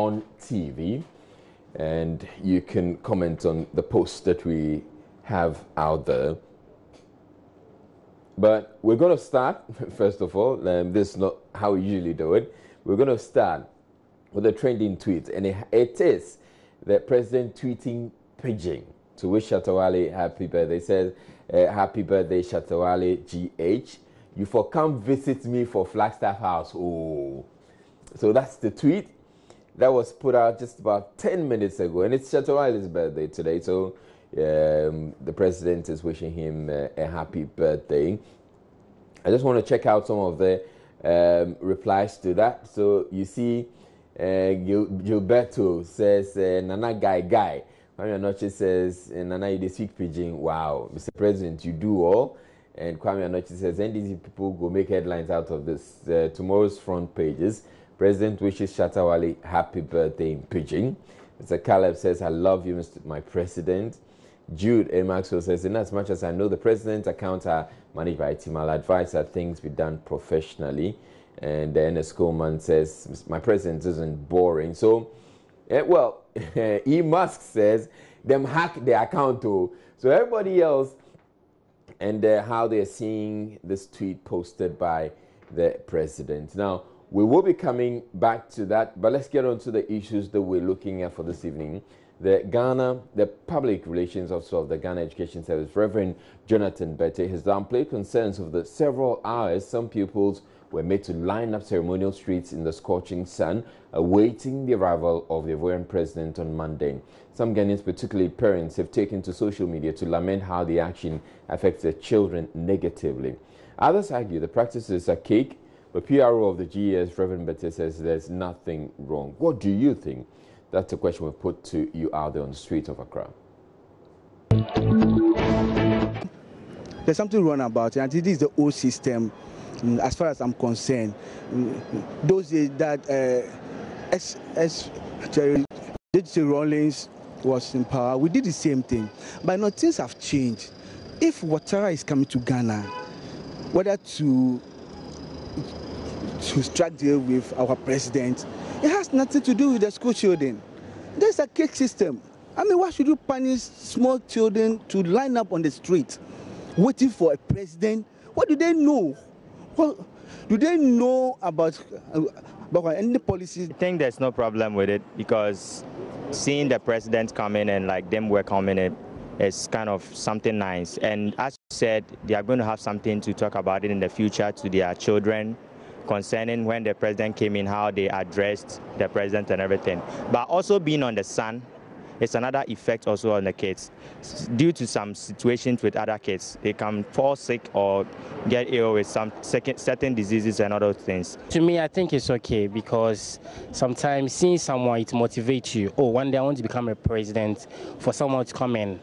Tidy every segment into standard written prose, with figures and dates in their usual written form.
on TV, and you can comment on the post that we have out there. But we're going to start, first of all, this is not how we usually do it. We're going to start with a trending tweet, and it is the president tweeting pidgin to wish Shatta Wale happy birthday. It says, happy birthday, Shatta Wale GH. You for come visit me for Flagstaff House. Oh. So that's the tweet that was put out just about 10 minutes ago, and it's Shatta Wale's birthday today. So the president is wishing him a happy birthday. I just want to check out some of the replies to that. So you see, Gilberto says, Nana Guy. Kwame Anoche says, Nana, you speak pidgin. Wow, Mr. President, you do all. And Kwame Anoche says, NDC people go make headlines out of this. Tomorrow's front pages. President wishes Shatta Wale happy birthday in pidgin. Mr. Caleb says, I love you, my president. Jude A. Maxwell says, in as much as I know the president's accounts are managed by a team, I'll advise that things be done professionally. And then Ernest Coleman says, my president isn't boring. So, well, E. Musk says, them hack their account too. So everybody else, and how they're seeing this tweet posted by the president. Now, we will be coming back to that, but let's get on to the issues that we're looking at for this evening. The public relations officer of the Ghana Education Service, Reverend Jonathan Bette, has downplayed concerns of the several hours some pupils were made to line up ceremonial streets in the scorching sun, awaiting the arrival of the Ivorian president on Monday. Some Ghanaians, particularly parents, have taken to social media to lament how the action affects their children negatively. Others argue the practice is archaic, but PRO of the GES, Reverend Bette, says there's nothing wrong. What do you think? That's a question we put to you out there on the streets of Accra. There's something wrong about it, and this is the old system, as far as I'm concerned. Those days that J.J. Rawlings was in power, we did the same thing. But now things have changed. If Ouattara is coming to Ghana, whether to strike deal with our president, it has nothing to do with the school children. There's a cake system. I mean, why should you punish small children to line up on the street waiting for a president? What do they know? What do they know about any policies? I think there's no problem with it, because seeing the president come in and like them welcoming it is kind of something nice. And as you said, they are going to have something to talk about it in the future to their children, concerning when the president came in, how they addressed the president and everything. But also being on the sun, it's another effect also on the kids. Due to some situations with other kids, they can fall sick or get ill with some certain diseases and other things. To me, I think it's okay, because sometimes seeing someone, it motivates you. Oh, one day I want to become a president, for someone to come and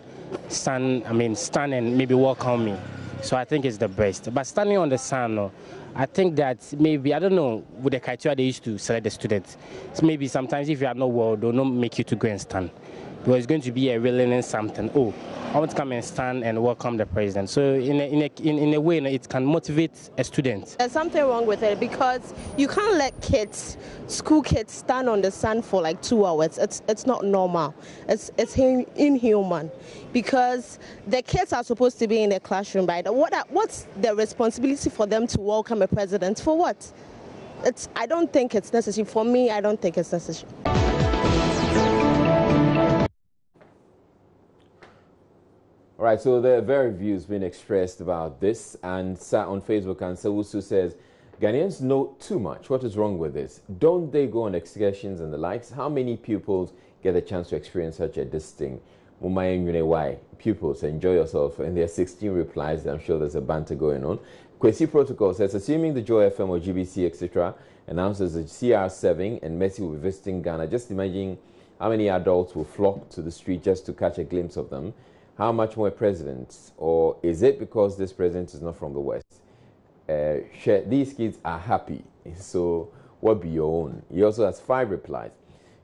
stand and maybe welcome me. So I think it's the best. But standing on the sun, I think that maybe, I don't know, with the criteria they used to select the students, so maybe sometimes if you are not well, they'll not make you to go and stand. Because it's going to be a learning something. Oh, I want to come and stand and welcome the president. So in a way, it can motivate a student. There's something wrong with it, because you can't let school kids stand on the sun for like 2 hours. It's not normal. It's inhuman, because the kids are supposed to be in the classroom, right? What's the responsibility for them to welcome a president? For what? I don't think it's necessary. For me, I don't think it's necessary. All right, so there are various views being expressed about this, and sat on Facebook, and Sawusu says, Ghanaians know too much. What is wrong with this? Don't they go on excursions and the likes? How many pupils get a chance to experience such a thing? Why? Pupils, enjoy yourself. And there are 16 replies. I'm sure there's a banter going on. Kwesi Protocol says, assuming the Joy FM or GBC, etc., announces the CR7 and Messi will be visiting Ghana, just imagine how many adults will flock to the street just to catch a glimpse of them. How much more presidents? Or is it because this president is not from the West? These kids are happy. So what be your own? He also has 5 replies.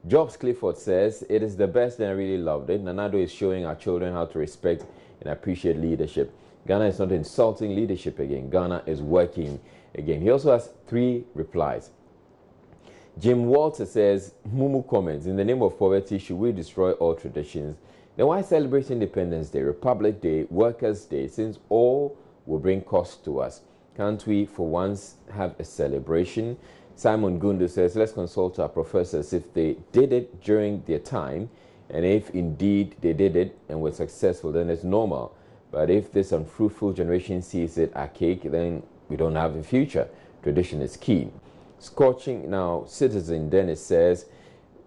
Jobs Clifford says, it is the best and I really loved it. Nanado is showing our children how to respect and appreciate leadership. Ghana is not insulting leadership again. Ghana is working again. He also has 3 replies. Jim Walter says, Mumu comments, in the name of poverty, should we destroy all traditions? Then why celebrate Independence Day, Republic Day, Workers' Day, since all will bring cost to us? Can't we, for once, have a celebration? Simon Gundu says, let's consult our professors if they did it during their time, and if indeed they did it and were successful, then it's normal. But if this unfruitful generation sees it archaic, then we don't have a future. Tradition is key. Scorching now, Citizen Dennis says,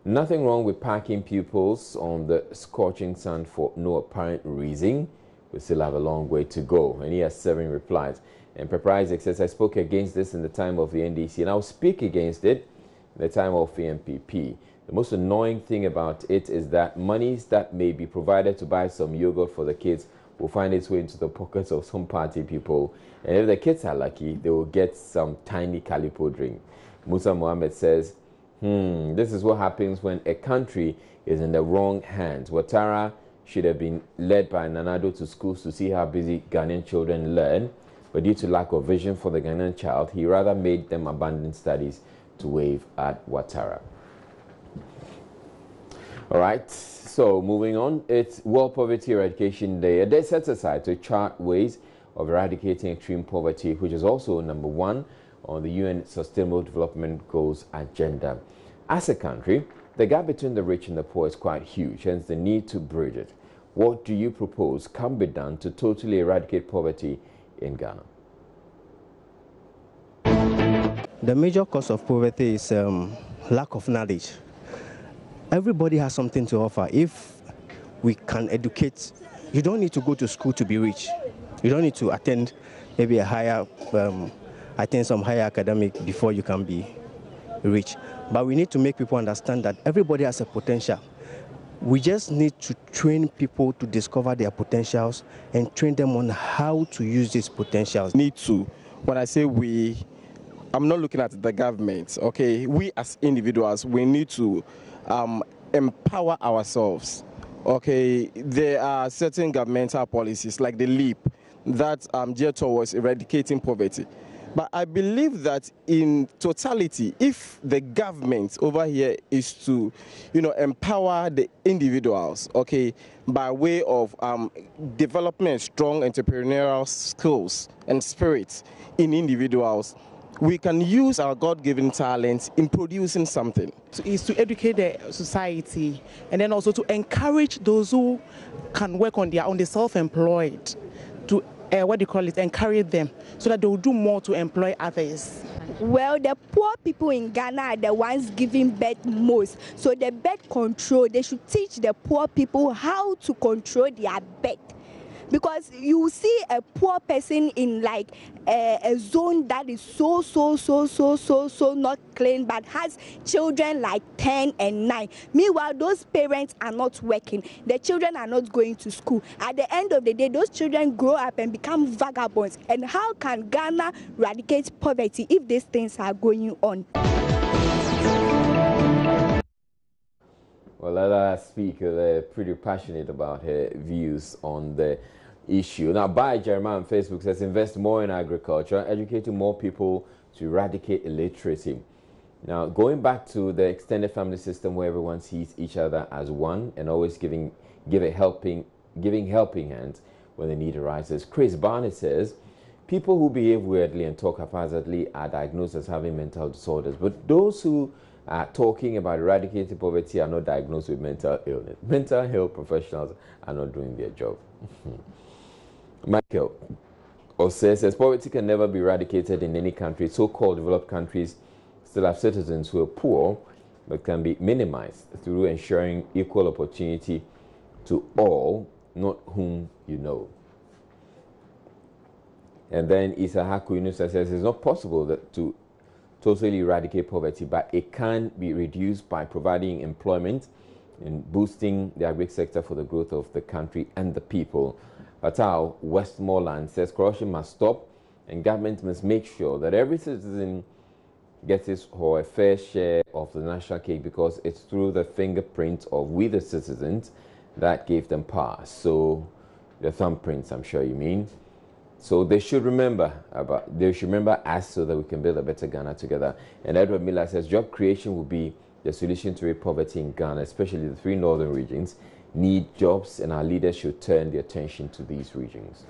nothing wrong with packing pupils on the scorching sun for no apparent reason. We still have a long way to go. And he has 7 replies. And Pepper Isaac says, I spoke against this in the time of the NDC, and I'll speak against it in the time of the MPP. The most annoying thing about it is that monies that may be provided to buy some yogurt for the kids will find its way into the pockets of some party people. And if the kids are lucky, they will get some tiny Calipo drink. Musa Mohammed says, this is what happens when a country is in the wrong hands. Ouattara should have been led by Nana Addo to schools to see how busy Ghanaian children learn. But due to lack of vision for the Ghanaian child, he rather made them abandon studies to wave at Ouattara. All right, so moving on, it's World Poverty Eradication Day, a day set aside to chart ways of eradicating extreme poverty, which is also number 1 on the UN Sustainable Development Goals agenda. As a country, the gap between the rich and the poor is quite huge, hence the need to bridge it. What do you propose can be done to totally eradicate poverty in Ghana? The major cause of poverty is lack of knowledge. Everybody has something to offer. If we can educate, you don't need to go to school to be rich. You don't need to attend maybe a higher, attend some higher academic before you can be rich. But we need to make people understand that everybody has a potential. We just need to train people to discover their potentials and train them on how to use these potentials. When I say we, I'm not looking at the government, okay? We as individuals, we need to empower ourselves, okay? There are certain governmental policies like the LEAP that geared towards eradicating poverty. But I believe that in totality, if the government over here is to, empower the individuals, okay, by way of developing strong entrepreneurial skills and spirits in individuals, we can use our God-given talents in producing something. Is to educate the society and then also to encourage those who can work on their own, the self-employed, to encourage them so that they will do more to employ others. Well, the poor people in Ghana are the ones giving birth most. So the birth control, they should teach the poor people how to control their birth. Because you see a poor person in like a zone that is so not clean, but has children like 10 and 9. Meanwhile, those parents are not working. The children are not going to school. At the end of the day, those children grow up and become vagabonds. And how can Ghana eradicate poverty if these things are going on? Well, let her speak. They're pretty passionate about her views on the issue. Now, by Jeremiah on Facebook says, invest more in agriculture, educating more people to eradicate illiteracy. Now, going back to the extended family system where everyone sees each other as one and always giving helping hands when the need arises. Chris Barnett says, people who behave weirdly and talk haphazardly are diagnosed as having mental disorders, but those who are talking about eradicating poverty are not diagnosed with mental illness. Mental health professionals are not doing their job. Michael Ose says, poverty can never be eradicated in any country. So-called developed countries still have citizens who are poor, but can be minimized through ensuring equal opportunity to all, not whom you know. And then Isahaku Yunusa says, it's not possible to totally eradicate poverty, but it can be reduced by providing employment and boosting the agri sector for the growth of the country and the people. Patao Westmoreland says corruption must stop and government must make sure that every citizen gets his or a fair share of the national cake, because it's through the fingerprint of we the citizens that gave them power. So the thumbprints, I'm sure you mean. So they should remember us so that we can build a better Ghana together. And Edward Miller says job creation will be the solution to poverty in Ghana, especially the 3 northern regions need jobs, and our leaders should turn their attention to these regions.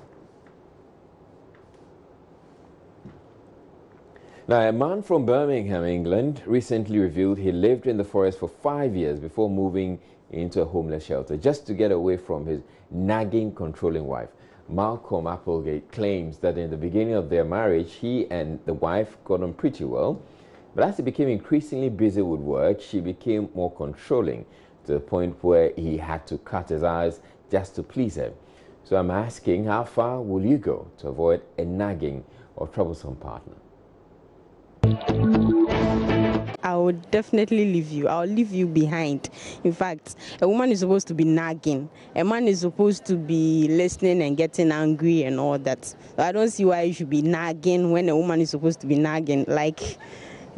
Now, a man from Birmingham, England, recently revealed he lived in the forest for 5 years before moving into a homeless shelter just to get away from his nagging, controlling wife. Malcolm Applegate claims that in the beginning of their marriage, he and the wife got on pretty well. But as he became increasingly busy with work, she became more controlling to the point where he had to cut his hours just to please her. So I'm asking, how far will you go to avoid a nagging or troublesome partner? I would definitely leave you. I'll leave you behind. In fact, a woman is supposed to be nagging. A man is supposed to be listening and getting angry and all that. So I don't see why you should be nagging when a woman is supposed to be nagging. Like,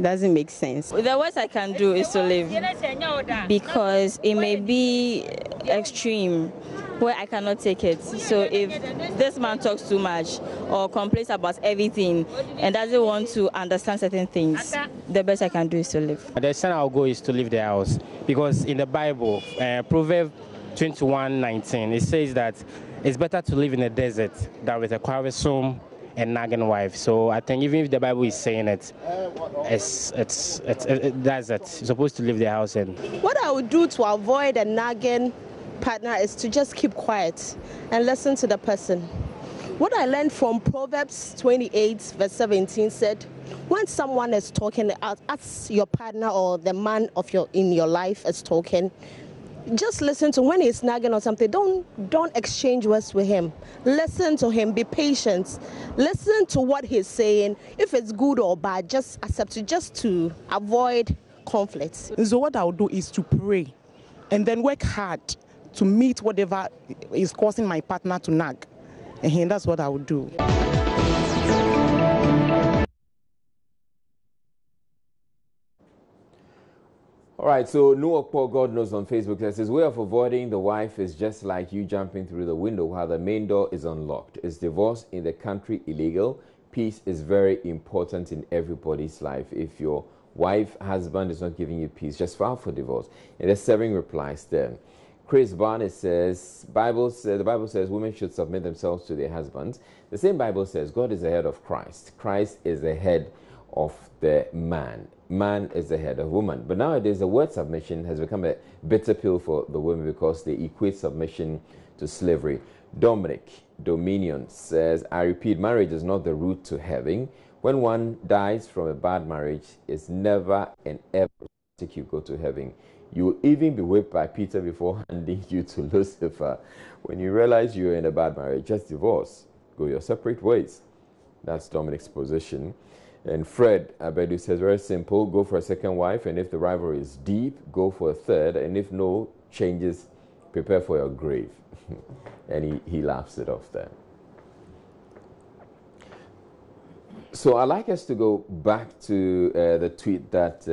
doesn't make sense. The worst I can do is to leave, because it may be extreme where I cannot take it. So if this man talks too much or complains about everything and doesn't want to understand certain things, the best I can do is to leave. The extent I'll go is to leave the house, because in the Bible, Proverbs 21:19, it says that it's better to live in the desert than with a quarrelsome and nagging wife. So I think even if the Bible is saying it, that's it. You're supposed to leave the house. And what I would do to avoid a nagging partner is to just keep quiet and listen to the person. What I learned from Proverbs 28:17 said, when someone is talking, as your partner or the man of in your life is talking, just listen to when he's nagging or something. Don't exchange words with him. Listen to him. Be patient. Listen to what he's saying. If it's good or bad, just accept it, just to avoid conflicts. So what I'll do is to pray and then work hard to meet whatever is causing my partner to nag. And that's what I would do. All right, so Noah Paul, God knows, on Facebook says his way of avoiding the wife is just like you jumping through the window while the main door is unlocked. Is divorce in the country illegal? Peace is very important in everybody's life. If your wife, husband is not giving you peace, just file for divorce. And there's 7 replies there. Chris Barnett says, the Bible says women should submit themselves to their husbands. The same Bible says God is the head of Christ. Christ is the head of the man. Man is the head of woman. But nowadays, the word submission has become a bitter pill for the women because they equate submission to slavery. Dominic Dominion says, I repeat, marriage is not the route to heaven. When one dies from a bad marriage, it's never and ever take you go to heaven. You will even be whipped by Peter before handing you to Lucifer. When you realize you're in a bad marriage, just divorce. Go your separate ways. That's Dominic's position. And Fred Abedu says, very simple, go for a second wife, and if the rivalry is deep, go for a third, and if no changes, prepare for your grave. And he laughs it off there. So I'd like us to go back to the tweet that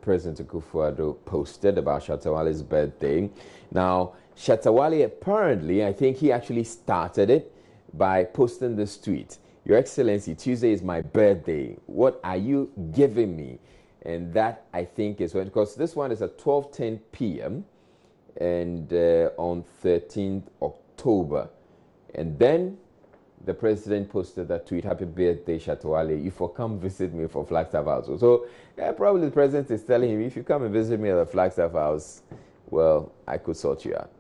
President Akufo-Addo posted about Shatta Wale's birthday. Now, Shatta Wale apparently, I think he actually started it by posting this tweet. Your Excellency, Tuesday is my birthday. What are you giving me? And that, I think, is when, because this one is at 12:10 p.m. and on 13th October. And then the president posted that tweet, happy birthday, Shatta Wale. You for come visit me for Flagstaff House. So probably the president is telling him, if you come and visit me at the Flagstaff House, well, I could sort you out.